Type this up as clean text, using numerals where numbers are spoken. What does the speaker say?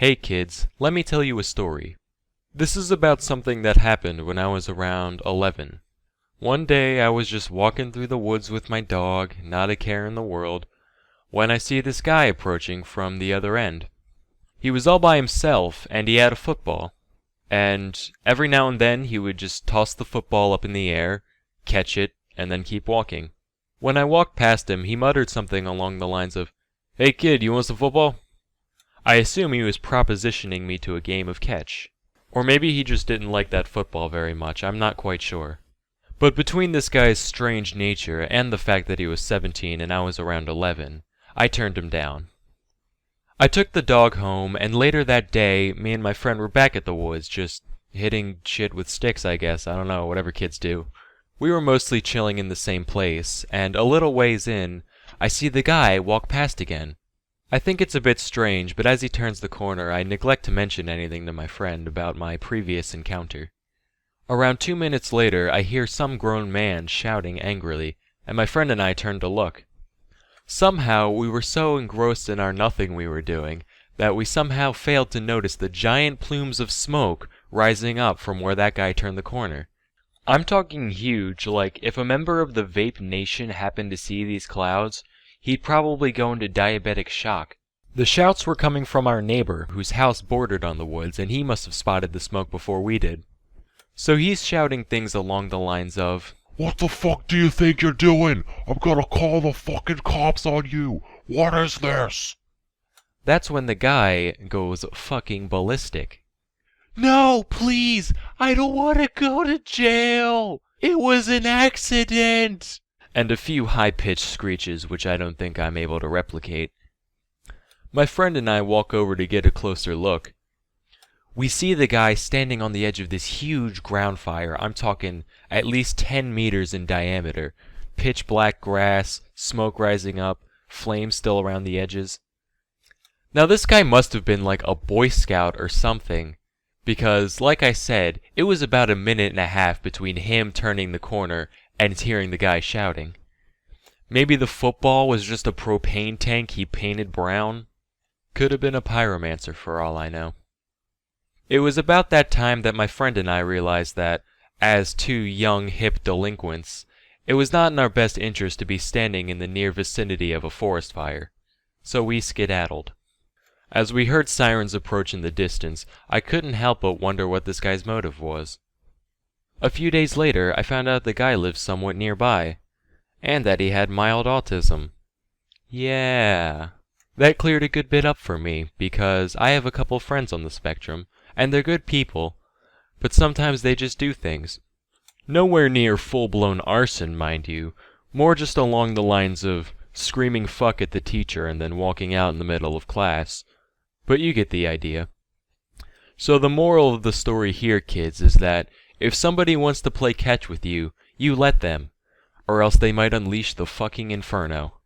Hey kids, let me tell you a story. This is about something that happened when I was around 11. One day I was just walking through the woods with my dog, not a care in the world, when I see this guy approaching from the other end. He was all by himself, and he had a football. And every now and then he would just toss the football up in the air, catch it, and then keep walking. When I walked past him, he muttered something along the lines of, "Hey kid, you want some football?" I assume he was propositioning me to a game of catch. Or maybe he just didn't like that football very much, I'm not quite sure. But between this guy's strange nature and the fact that he was 17 and I was around 11, I turned him down. I took the dog home, and later that day, me and my friend were back at the woods, just hitting shit with sticks, I guess. I don't know, whatever kids do. We were mostly chilling in the same place, and a little ways in, I see the guy walk past again. I think it's a bit strange, but as he turns the corner, I neglect to mention anything to my friend about my previous encounter. Around 2 minutes later, I hear some grown man shouting angrily, and my friend and I turn to look. Somehow, we were so engrossed in our nothing we were doing, that we somehow failed to notice the giant plumes of smoke rising up from where that guy turned the corner. I'm talking huge, like if a member of the Vape Nation happened to see these clouds, he'd probably go into diabetic shock. The shouts were coming from our neighbor, whose house bordered on the woods, and he must have spotted the smoke before we did. So he's shouting things along the lines of, "What the fuck do you think you're doing? I'm gonna call the fucking cops on you! What is this?" That's when the guy goes fucking ballistic. "No, please! I don't want to go to jail! It was an accident!" And a few high-pitched screeches which I don't think I'm able to replicate. My friend and I walk over to get a closer look. We see the guy standing on the edge of this huge ground fire. I'm talking at least 10 meters in diameter. Pitch black grass, smoke rising up, flames still around the edges. Now this guy must have been like a Boy Scout or something, because, like I said, it was about a minute and a half between him turning the corner and hearing the guy shouting. Maybe the football was just a propane tank he painted brown. Could have been a pyromancer for all I know. It was about that time that my friend and I realized that, as two young hip delinquents, it was not in our best interest to be standing in the near vicinity of a forest fire. So we skedaddled. As we heard sirens approach in the distance, I couldn't help but wonder what this guy's motive was. A few days later, I found out the guy lived somewhat nearby, and that he had mild autism. Yeah, that cleared a good bit up for me, because I have a couple friends on the spectrum, and they're good people, but sometimes they just do things. Nowhere near full-blown arson, mind you, more just along the lines of screaming fuck at the teacher and then walking out in the middle of class. But you get the idea. So the moral of the story here, kids, is that if somebody wants to play catch with you, you let them, or else they might unleash the fucking inferno.